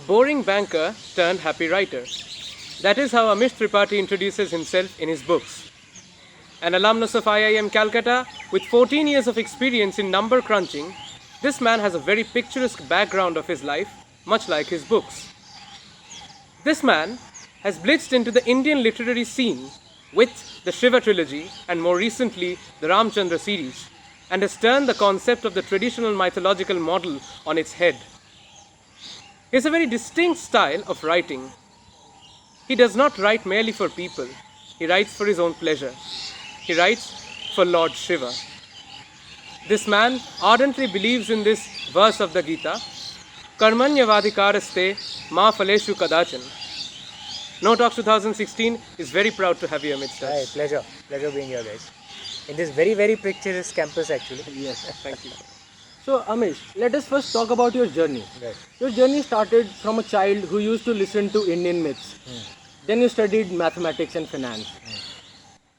boring banker turned happy writer. That is how Amish Tripathi introduces himself in his books. An alumnus of IIM Calcutta with 14 years of experience in number crunching, this man has a very picturesque background of his life, much like his books. This man has blitzed into the Indian literary scene with the Shiva trilogy and more recently the Ramchandra series, and has turned the concept of the traditional mythological model on its head. He has a very distinct style of writing. He does not write merely for people, he writes for his own pleasure. He writes for Lord Shiva. This man ardently believes in this verse of the Gita, Karmanyavadhikaraste ma phaleshu kadachan. gnoTalks 2016 is very proud to have you amidst us. Hi, pleasure. Pleasure being here, guys. In this very, very picturesque campus, actually. Yes, thank you. So Amish, let us first talk about your journey. Right. Your journey started from a child who used to listen to Indian myths. Then you studied mathematics and finance.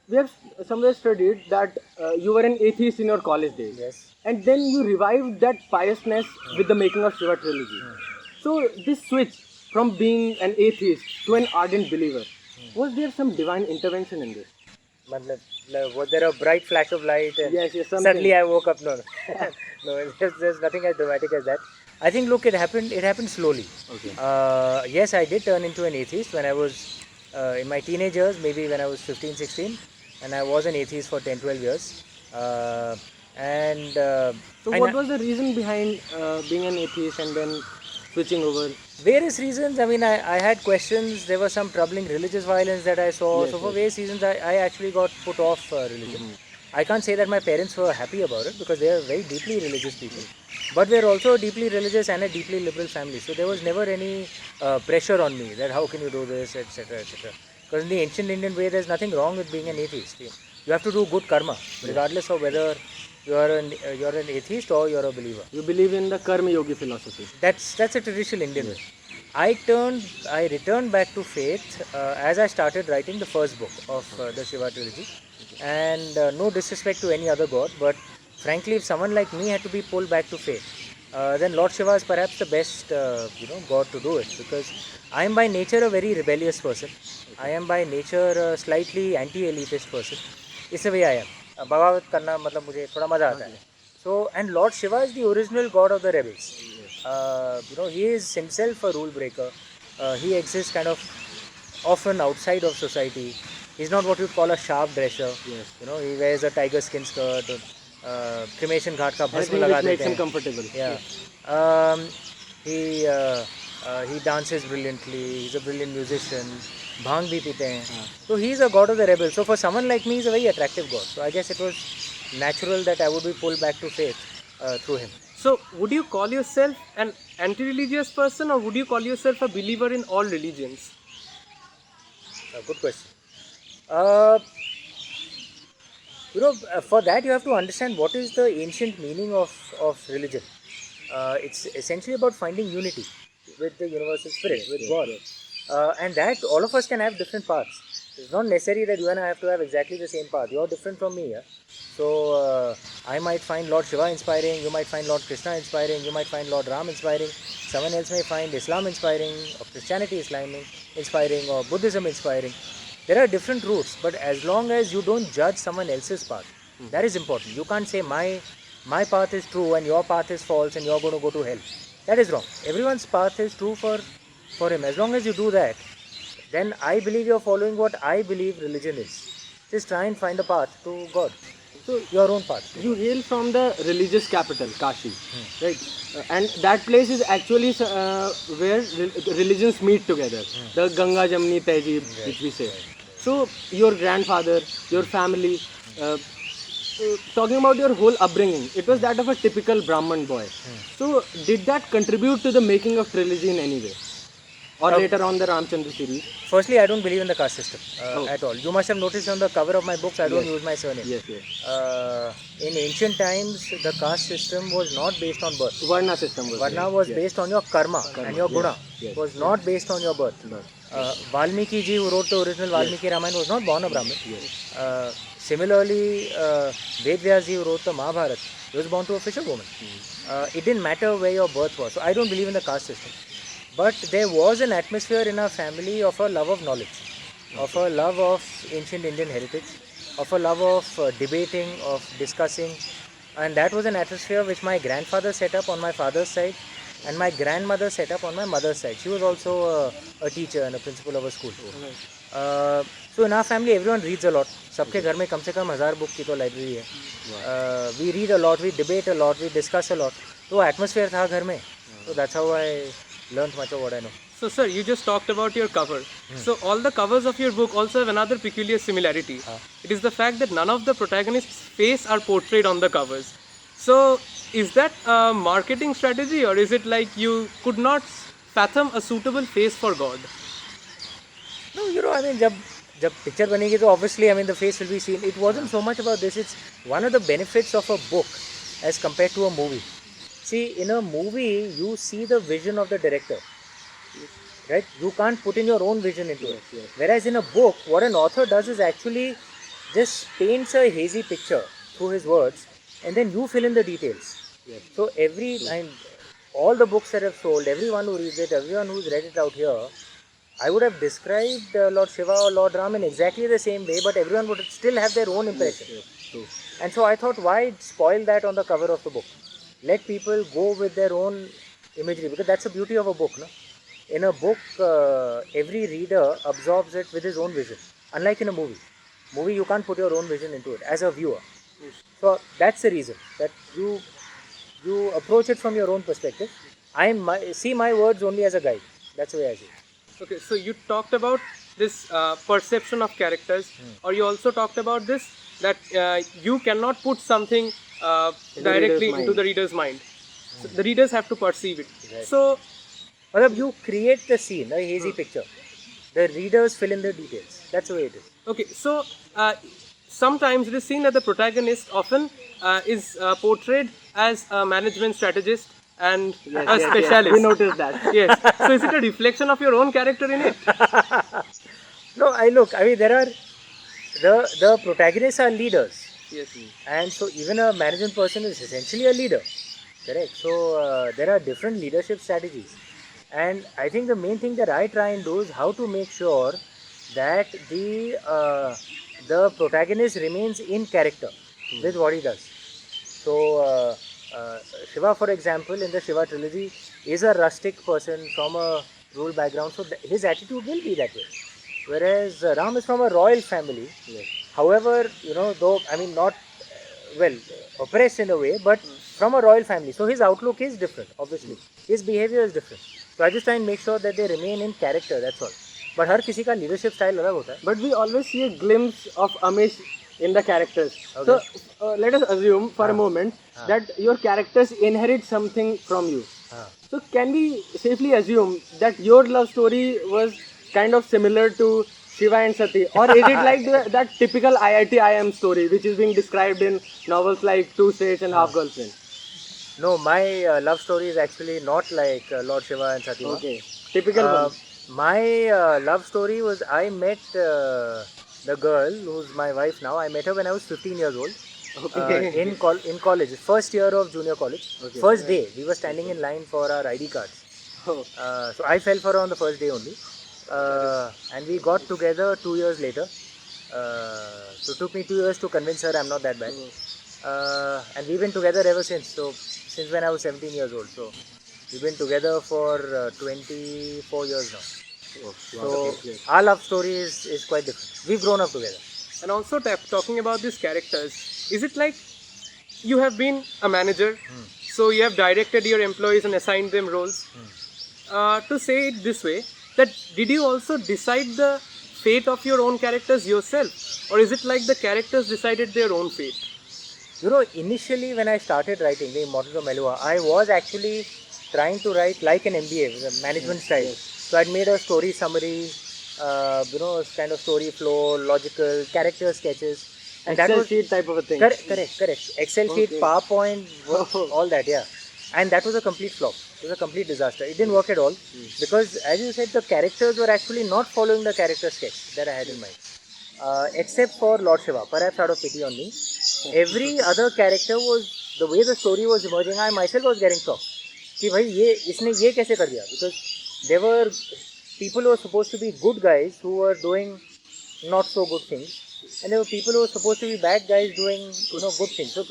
We have somewhere studied that you were an atheist in your college days. Yes. And then you revived that piousness with the making of Shiva trilogy. So this switch from being an atheist to an ardent believer, was there some divine intervention in this? Was there a bright flash of light? And Yes, something. suddenly I woke up. No, no, there's nothing as dramatic as that. I think, look, it happened slowly. Okay. Yes, I did turn into an atheist when I was in my teenage years, maybe when I was 15, 16. And I was an atheist for 10, 12 years. So what was the reason behind being an atheist and then switching over? Various reasons. I mean, I had questions. There was some troubling religious violence that I saw. Yes, so for yes. various reasons, I actually got put off religion. I can't say that my parents were happy about it because they are very deeply religious people. But we're also deeply religious and a deeply liberal family. So there was never any pressure on me that how can you do this, etc., etc. Because in the ancient Indian way, there's nothing wrong with being an atheist. You have to do good karma, regardless of whether you're an atheist or you're a believer. You believe in the Karma Yogi philosophy. That's a traditional Indian way. I returned back to faith as I started writing the first book of the Shiva trilogy. And no disrespect to any other god, but frankly, if someone like me had to be pulled back to faith, then Lord Shiva is perhaps the best god to do it, because I am by nature a very rebellious person. I am by nature a slightly anti-elitist person. It's the way I am. बगावत करना मतलब मुझे थोड़ा मजा आता है. So, and Lord Shiva is the original god of the rebels. He is himself a rule breaker. He exists kind of often outside of society. He's not what you'd call a sharp dresser. Yes. He wears a tiger skin skirt. Cremation ghat ka bhasma Anything laga which makes dete him hain. comfortable. Yeah. He dances brilliantly. He's a brilliant musician. Bhang bhi pite hain. So he's a god of the rebel. So for someone like me, he's a very attractive god. So I guess it was natural that I would be pulled back to faith through him. So, would you call yourself an anti-religious person or would you call yourself a believer in all religions? Good question. For that you have to understand what is the ancient meaning of religion. It's essentially about finding unity with the universal spirit, with God. And that all of us can have different paths. It's not necessary that you and I have to have exactly the same path. You're different from me. Yeah? So I might find Lord Shiva inspiring, you might find Lord Krishna inspiring, you might find Lord Ram inspiring, someone else may find Islam inspiring, or Christianity inspiring, or Buddhism inspiring. There are different routes, but as long as you don't judge someone else's path, that is important. You can't say my path is true and your path is false and you're going to go to hell. That is wrong. Everyone's path is true for him. As long as you do that, then I believe you're following what I believe religion is. Just try and find a path to God. So your own path. You hail from the religious capital, Kashi, right? And that place is actually where religions meet together. The Ganga Jamni Tehzeeb, which we say. So your grandfather, your family, talking about your whole upbringing, it was that of a typical Brahman boy. So did that contribute to the making of trilogy in any way? Or later on the Ramchandra series? Firstly, I don't believe in the caste system at all. You must have noticed on the cover of my books, I don't use my surname. Yes. In ancient times, the caste system was not based on birth. Varna system was Varna was based on your karma and your guna. It was not based on your birth. Valmiki ji, who wrote the original Valmiki Ramayana, was not born a Brahmin. Similarly, Ved Vyas ji, who wrote the Mahabharata, he was born to a fisher woman. It didn't matter where your birth was. So I don't believe in the caste system. but there was an atmosphere in our family of a love of knowledge, of a love of ancient Indian heritage, of a love of debating, of discussing, and that was an atmosphere which my grandfather set up on my father's side, and my grandmother set up on my mother's side. She was also a teacher and a principal of a school. So in our family, everyone reads a lot. सबके घर में कम से कम 1000 book की तो library है. We read a lot, we debate a lot, we discuss a lot. तो atmosphere था घर में. So that's how I learned much of what I know. So sir, you just talked about your cover. So all the covers of your book also have another peculiar similarity. It is the fact that none of the protagonists' face are portrayed on the covers. So is that a marketing strategy, or is it like you could not fathom a suitable face for God? No, I mean, जब picture बनेगी तो obviously, I mean, the face will be seen. It wasn't so much about this. It's one of the benefits of a book as compared to a movie. See, in a movie, you see the vision of the director. Right? You can't put in your own vision into it. Whereas in a book, what an author does is actually just paints a hazy picture through his words, and then you fill in the details. So all the books that I've sold, everyone who reads it, everyone who's read it out here, I would have described Lord Shiva or Lord Ram in exactly the same way, but everyone would still have their own impression. And so I thought, why spoil that on the cover of the book? Let people go with their own imagery, because that's the beauty of a book, no? In a book, every reader absorbs it with his own vision. Unlike in a movie. Movie, you can't put your own vision into it as a viewer. So that's the reason, that you approach it from your own perspective. I see my words only as a guide. That's the way I see it. Okay, so you talked about this perception of characters, or you also talked about this, that you cannot put something directly into the reader's mind. So the readers have to perceive it. Right. So you create the scene, a hazy picture. The readers fill in the details. That's the way it is. okay, so sometimes it is seen that the protagonist often is portrayed as a management strategist and a specialist. We noticed that. Yes. So is it a reflection of your own character in it? No, I mean, there are the protagonists are leaders. Yes. And so even a management person is essentially a leader. Correct. So there are different leadership strategies. And I think the main thing that I try and do is how to make sure that the protagonist remains in character with what he does. So Shiva, for example, in the Shiva trilogy, is a rustic person from a rural background, so his attitude will be that way. Whereas Ram is from a royal family. However, though, I mean, not, oppressed in a way, but from a royal family. So his outlook is different, obviously. His behavior is different. So I just try and make sure that they remain in character, that's all. But हर किसी का leadership style अलग होता है. But we always see a glimpse of Amish in the characters. Okay. So let us assume for a moment that your characters inherit something from you. So can we safely assume that your love story was kind of similar to Shiva and Sati, or is it like that typical IIT IM story which is being described in novels like Two States and Half Girlfriend? No, my love story is actually not like Lord Shiva and Sati. Okay, typical one. My love story was, I met the girl who's my wife now. I met her when I was 15 years old. Okay. In college, first year of junior college. Okay. First day, we were standing in line for our ID cards. So I fell for her on the first day only. And we got together 2 years later. So it took me 2 years to convince her I'm not that bad. And we've been together ever since. So since when I was 17 years old. So we've been together for 24 years now. So our love story is quite different. We've grown up together. And also talking about these characters, is it like you have been a manager, so you have directed your employees and assigned them roles? To say it this way, that did you also decide the fate of your own characters yourself, or is it like the characters decided their own fate? Initially when I started writing The Immortals of Melua, I was actually trying to write like an MBA, with a management style. So I'd made a story summary, kind of story flow, logical, character sketches. And Excel that was, sheet type of a thing. Correct. Excel sheet, PowerPoint, all that, yeah. And that was a complete flop. It was a complete disaster. It didn't work at all. Because as you said, the characters were actually not following the character sketch that I had in mind. Except for Lord Shiva, perhaps out of pity on me. Every other character was, the way the story was emerging, I myself was getting shocked. कि भाई इसने ये कैसे कर दिया? Because there were people who were supposed to be good guys who were doing not so good things, and there were people who were supposed to be bad guys doing good things. So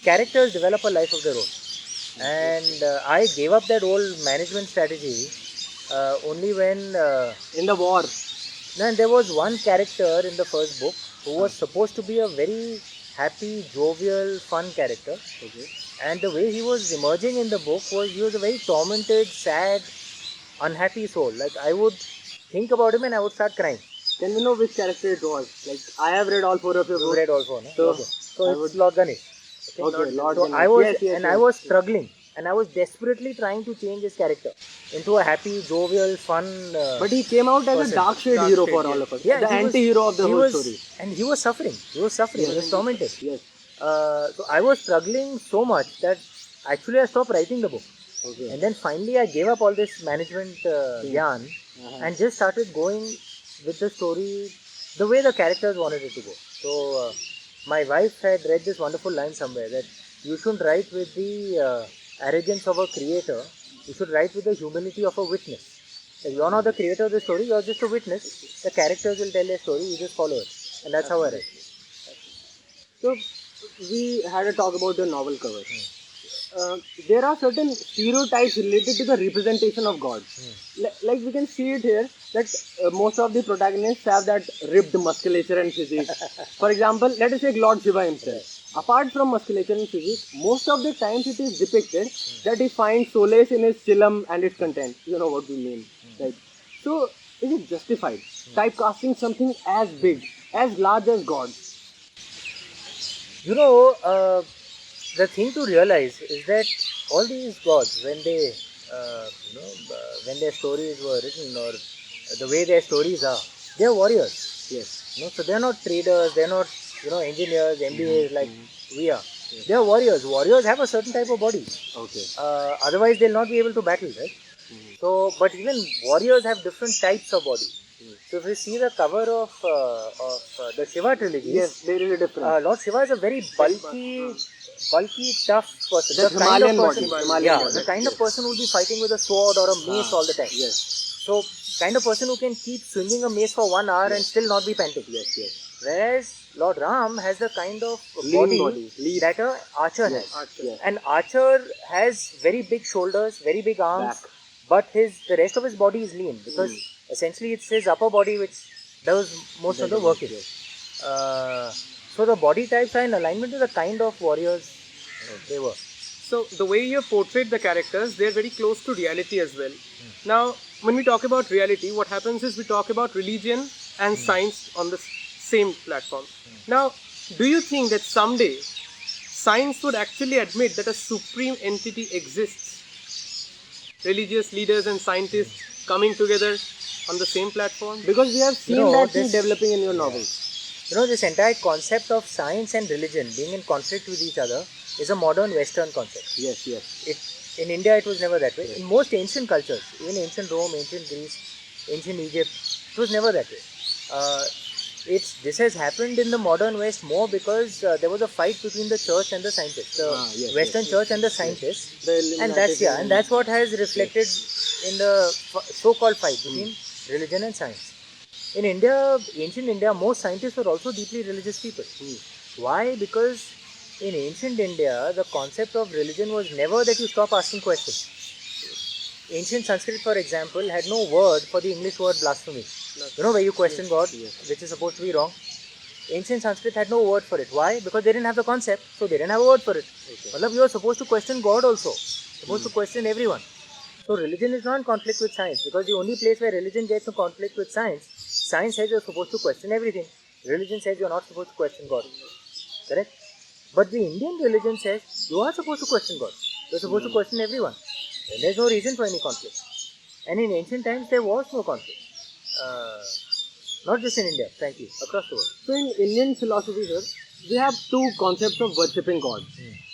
characters develop a life of their own, and I gave up that old management strategy only when In the war. then there was one character in the first book who was supposed to be a very happy, jovial, fun character. Okay. And the way he was emerging in the book was he was a very tormented, sad, unhappy soul. Like I would think about him and I would start crying. Can we know which character it was? Like, I have read all 4 of your You books. read all four, no? So, Okay. So I it's would- Lord Ganesh. Okay, Lord So Ganesh. I was Yes, I was struggling and I was desperately trying to change his character into a happy, jovial, fun. But he came out as person. a dark shade Dark hero shade, for yeah. all of us. Yeah, the he was- anti-hero of the he whole was, story. and he was suffering. He was suffering. He was tormented. Yes. So I was struggling so much that actually I stopped writing the book. Okay. And then finally I gave up all this management yarn and just started going with the story the way the characters wanted it to go. So my wife had read this wonderful line somewhere that you shouldn't write with the arrogance of a creator, you should write with the humility of a witness. So you're not the creator of the story, you're just a witness. The characters will tell their story, you just follow it. And that's how I write. So, we had a talk about the novel cover. There are certain stereotypes related to the representation of God. Like we can see it here that most of the protagonists have that ripped musculature and physique. For example, let us take Lord Shiva himself. Apart from musculature and physique, most of the times it is depicted that he finds solace in his chillum and its content. You know what we mean, right? So, is it justified typecasting something as big, as large as God? You know, the thing to realize is that all these gods, when they, when their stories were written or the way their stories are, they are warriors. Yes. So they are not traders, they are not, engineers, MBAs like we are. They are warriors. Warriors have a certain type of body. Okay. Otherwise, they'll not be able to battle, right? So, but even warriors have different types of body. So if you see the cover of the Shiva trilogy, Yes, there is a difference. Lord Shiva is a very bulky, tough person. That Himalayan body. The kind of person who will be fighting with a sword or a mace all the time. Yes. So, kind of person who can keep swinging a mace for 1 hour and still not be panting. Yes. Whereas Lord Ram has the kind of Lean body, body. that a archer Yes. has. Yes. An archer has very big shoulders, very big arms, Back. but the rest of his body is lean because essentially it's his upper body which does most of the work. So the body types are in alignment with the kind of warriors they were. So the way you have portrayed the characters, they are very close to reality as well. Now, when we talk about reality, what happens is we talk about religion and science on the same platform. Now, do you think that someday science would actually admit that a supreme entity exists? Religious leaders and scientists coming together on the same platform? Because we have seen that thing developing in your novel. This entire concept of science and religion being in conflict with each other is a modern Western concept. Yes. In India, it was never that way. In most ancient cultures, even ancient Rome, ancient Greece, ancient Egypt, it was never that way. This has happened in the modern West more because there was a fight between the church and the scientists, the Western church and the scientists, and that's what has reflected in the so-called fight between religion and science. In India, ancient India, most scientists were also deeply religious people. Why? Because in ancient India, the concept of religion was never that you stop asking questions. Ancient Sanskrit, for example, had no word for the English word blasphemy. Where you question God, which is supposed to be wrong. Ancient Sanskrit had no word for it. Why? Because they didn't have the concept, so they didn't have a word for it. You are supposed to question God also. Supposed to question everyone. So religion is not in conflict with science, because the only place where religion gets in conflict with science says you're supposed to question everything. Religion says you're not supposed to question God. Correct? But the Indian religion says you are supposed to question God. You're supposed to question everyone. And there's no reason for any conflict. And in ancient times there was no conflict. Not just in India, frankly, across the world. So in Indian philosophy, sir, we have two concepts of worshipping God.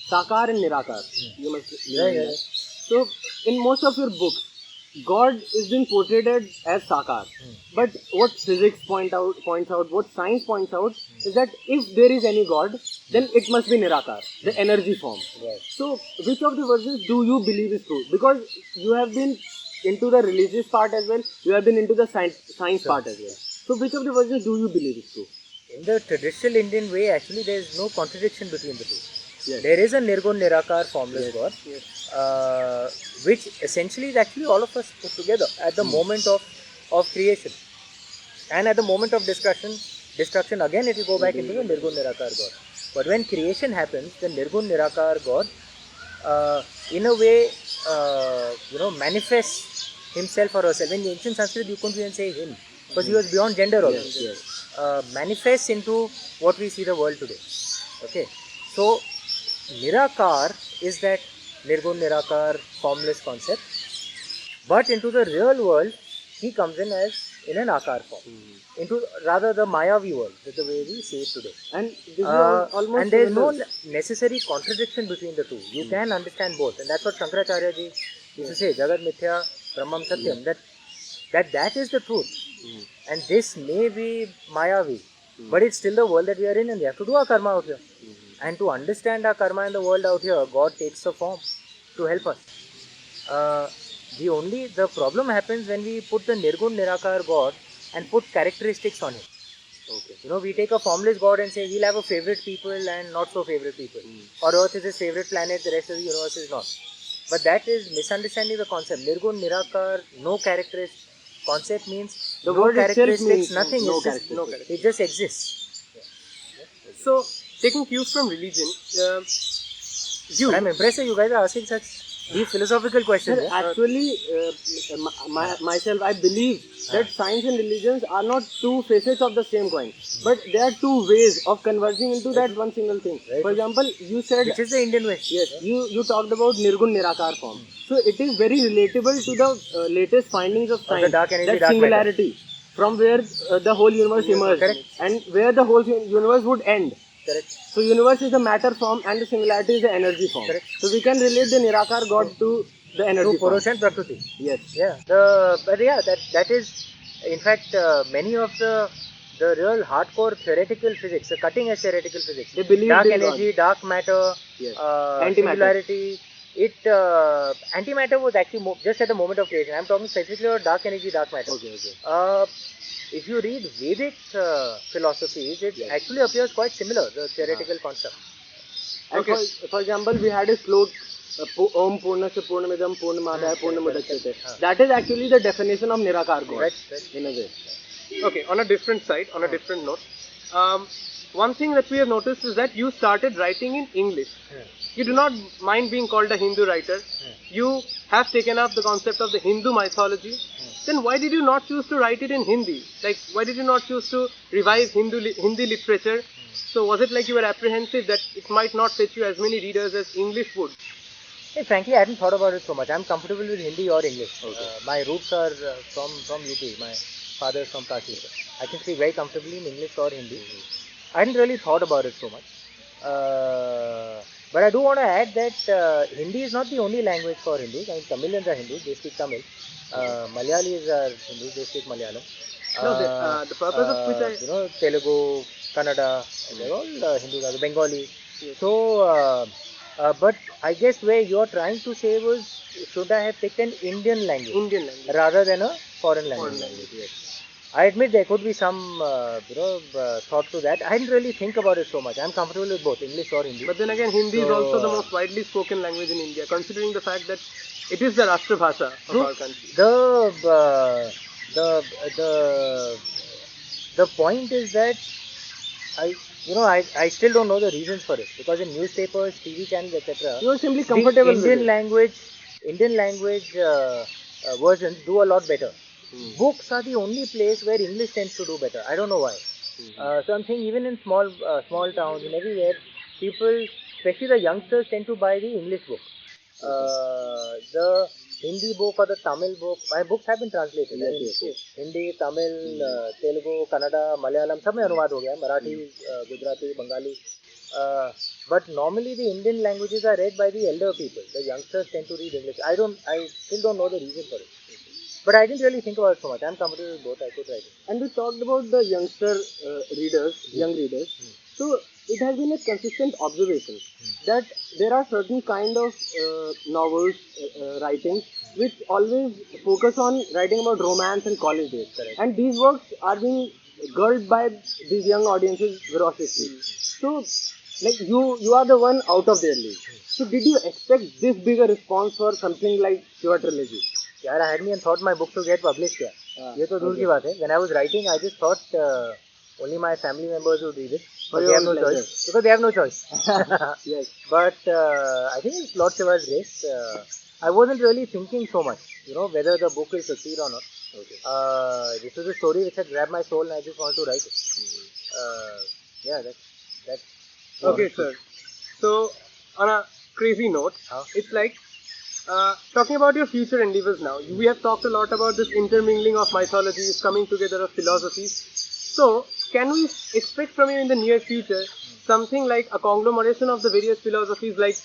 Sakar and Nirakar. You must know that. So in most of your books, God is being portrayed as Sakar. But what physics points out, what science points out, is that if there is any God, then it must be Nirakar, the energy form. Right. So which of the versions do you believe is true? Because you have been into the religious part as well. You have been into the science part as well. So which of the versions do you believe is true? In the traditional Indian way, actually, there is no contradiction between the two. Yes. There is a Nirgun Nirakar formless God, which essentially is actually all of us put together at the moment of creation. And at the moment of destruction again it will go back into the Nirgun Nirakar God. But when creation happens, the Nirgun Nirakar God, in a way, manifests himself or herself. In ancient Sanskrit, you couldn't even say him, because he was beyond gender also. Manifests into what we see the world today. Okay, so Nirakar is that Nirgun Nirakar formless concept, but into the real world he comes in an Akar form, into rather the Mayavi world, that's the way we see it today. And this is almost and there is no necessary contradiction between the two. You can understand both, and that's what Shankaracharya ji used to say, Jagat Mithya Brahmam Satyam, that is the truth. And this may be Mayavi, but it's still the world that we are in, and we have to do our karma out here. And to understand our karma in the world out here, God takes a form to help us. The problem happens when we put the Nirgun Nirakar God and put characteristics on him. Okay. We take a formless God and say we'll have a favorite people and not so favorite people. Or Earth is his favorite planet, the rest of the universe is not. But that is misunderstanding the concept. Nirgun Nirakar, no characteristics. Concept means the no word characteristics, means nothing. No It just exists. So, taking cues from religion, But I'm impressed that you guys are asking such deep philosophical questions. Actually, myself, I believe that science and religions are not two faces of the same coin, but they are two ways of converging into that one single thing. For example, you said, which is the Indian way. Yes, you talked about Nirgun Nirakar form. So it is very relatable to the latest findings of science. The dark energy, that dark singularity from where the whole universe emerged, and where the whole universe would end. Correct. So universe is the matter form and the singularity is the energy form. Correct. So we can relate the Nirakar God to the energy form. Purush and Prakriti. Yes. Yeah. That is, in fact, many of the real hardcore theoretical physics, the cutting edge theoretical physics. They believe dark in energy, God. Dark matter, singularity. Antimatter was actually just at the moment of creation. I'm talking specifically about dark energy, dark matter. Okay. If you read Vedic philosophies, it actually appears quite similar, the theoretical concept. Okay. For example, we had a slok, Om Purnasya Purnamidam Purnamadaya Purnamudachyate. That is actually the definition of Nirakar God. Right. In a way. Okay, on a different side, on a different note, one thing that we have noticed is that you started writing in English. You do not mind being called a Hindu writer. You have taken up the concept of the Hindu mythology. Then why did you not choose to write it in Hindi? Like, why did you not choose to revive Hindi literature? So was it like you were apprehensive that it might not fetch you as many readers as English would? Hey, frankly, I hadn't thought about it so much. I'm comfortable with Hindi or English. My roots are from UP. My father is from Kashi. I can speak very comfortably in English or Hindi. I hadn't really thought about it so much. But I do want to add that Hindi is not the only language for Hindus. I mean, Tamilians are Hindus, they speak Tamil. Malayalis are Hindus, they speak Malayalam. The purpose of which Telugu, Kannada, they're all Hindus, Bengali. So, but I guess where you're trying to say was, should I have picked an Indian language rather than a foreign language? Yes. I admit there could be some thought to that. I didn't really think about it so much. I'm comfortable with both English or Hindi. But then again, Hindi is also the most widely spoken language in India, considering the fact that it is the Rashtra Bhasha of our country. The point is that I still don't know the reasons for it, because in newspapers, TV channels, etc. You are simply comfortable with it. Indian language versions do a lot better. Books are the only place where English tends to do better. I don't know why. So I'm saying even in small towns and everywhere, people, especially the youngsters, tend to buy the English book. The Hindi book or the Tamil book, my books have been translated. Hindi, Tamil, Telugu, Kannada, Malayalam, सब में अनुवाद हो गया है. Marathi, Gujarati, Bengali. But normally the Indian languages are read by the elder people. The youngsters tend to read English. I still don't know the reason for it. But I didn't really think about it so much. I'm comfortable with both. I could write it. And we talked about the youngster young readers. So it has been a consistent observation that there are certain kind of novels, writings which always focus on writing about romance and college days. Correct. And these works are being girded by these young audiences voraciously. So, like you are the one out of their league. So, did you expect this bigger response for something like Shiva Trilogy? यार, I hadn't even thought my book to get published here. ये तो दूर की बात है. When I was writing, I just thought only my family members would read it. But they have no choice. Because they have no choice. Yes. But I think it's Lord Shiva's grace. I wasn't really thinking so much, whether the book will succeed or not. Okay. This was a story which had grabbed my soul and I just wanted to write it. Yeah, that's Okay, sir. So, on a crazy note, it's like talking about your future endeavors now. We have talked a lot about this intermingling of mythologies, coming together of philosophies. So, can we expect from you in the near future something like a conglomeration of the various philosophies, like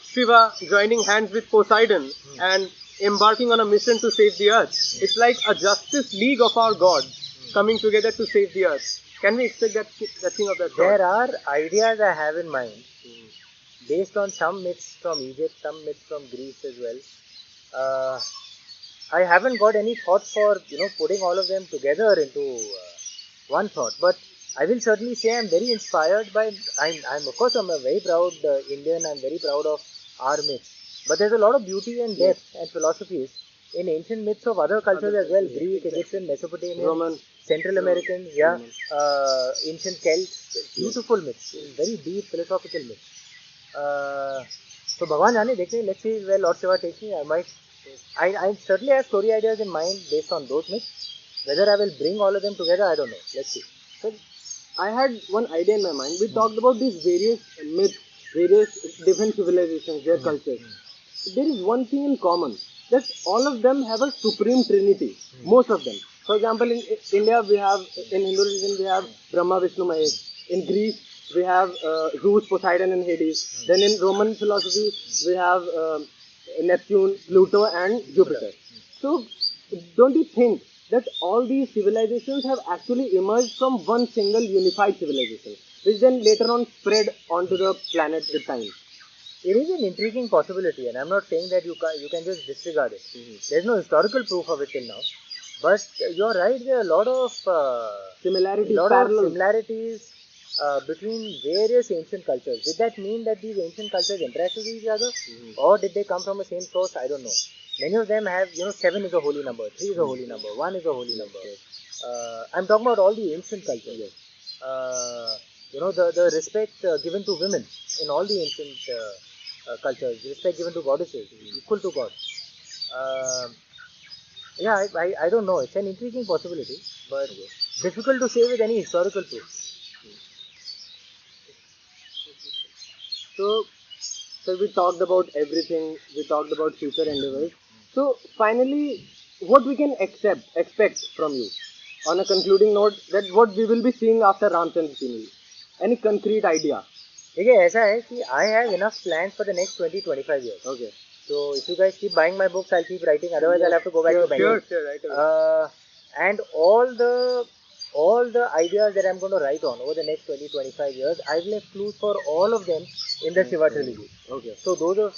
Shiva joining hands with Poseidon and embarking on a mission to save the earth? It's like a justice league of our gods coming together to save the earth. Can we expect that thing of that sort? There are ideas I have in mind, based on some myths from Egypt, some myths from Greece as well. I haven't got any thought for putting all of them together into one thought, but I will certainly say I'm very inspired by. I'm of course I'm a very proud Indian. I'm very proud of our myths, but there's a lot of beauty and depth and philosophies in ancient myths of other cultures as well: Greek, Egyptian, Mesopotamian, Roman, Central Americans, ancient Celts. Beautiful myths, very deep philosophical myths. So Bhagwan Jane, let's see where Lord Shiva takes me. I certainly have story ideas in mind based on those myths. Whether I will bring all of them together, I don't know. Let's see. So, I had one idea in my mind. We talked about these various myths, various different civilizations, their cultures. There is one thing in common, that all of them have a supreme trinity. Most of them. For example, in India, in Hindu religion, we have Brahma, Vishnu, Mahesh. In Greece, we have Zeus, Poseidon, and Hades. Then in Roman philosophy, we have Neptune, Pluto, and Jupiter. So, don't you think that all these civilizations have actually emerged from one single unified civilization, which then later on spread onto the planet with time? It is an intriguing possibility, and I'm not saying that you can just disregard it. There's no historical proof of it till now, but you're right. There are a lot of similarities between various ancient cultures. Did that mean that these ancient cultures interact with each other, or did they come from the same source? I don't know. Many of them have, 7 is a holy number, 3 is a holy number, 1 is a holy number. I'm talking about all the ancient cultures. The respect given to women in all the ancient cultures, respect given to goddesses, equal to God. I don't know. It's an intriguing possibility, but difficult to say with any historical proof. So we talked about everything. We talked about future endeavors. So finally, what we can expect from you on a concluding note, that what we will be seeing after Ramchandra series. Any concrete idea? देखिए ऐसा है कि I have enough plans for the next 20-25 years. Okay. So if you guys keep buying my books, I'll keep writing. Otherwise, I'll have to go back to Bangalore. Sure, right. And all the ideas that I'm going to write on over the next 20-25 years, I've left clues for all of them in the Shiva trilogy. Okay. So those of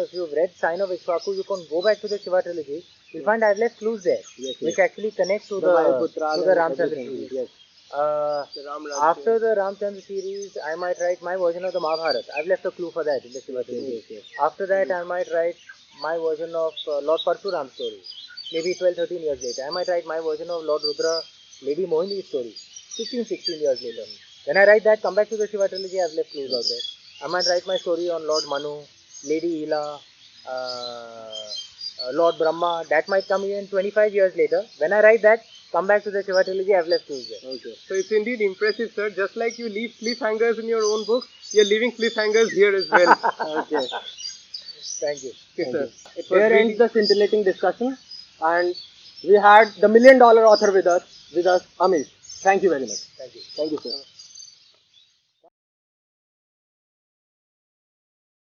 if you've read Sign of Ishwaku, you can go back to the Shiva trilogy. You'll find I've left clues there, which actually connect to the Ramchandra series. Yes. After the Ramchandra series, I might write my version of the Mahabharata. I've left a clue for that in the Shiva trilogy. Yes. After that, I might write my version of Lord Parshuram's story. Maybe 12-13 years later. I might write my version of Lord Rudra, Lady Mohini's story. 15-16 years later. When I write that, come back to the Shiva trilogy, I've left clues out there. I might write my story on Lord Manu, Lady Ila, Lord Brahma. That might come in 25 years later. When I write that, come back to the Shiva trilogy, I've left clues there. Okay. So it's indeed impressive, sir. Just like you leave cliffhangers in your own books, you're leaving cliffhangers here as well. Okay. Thank you. Okay, sir. It was Here really ends the scintillating discussion, and we had the $1 million author with us, Amish. Thank you very much. Thank you. Thank you, sir.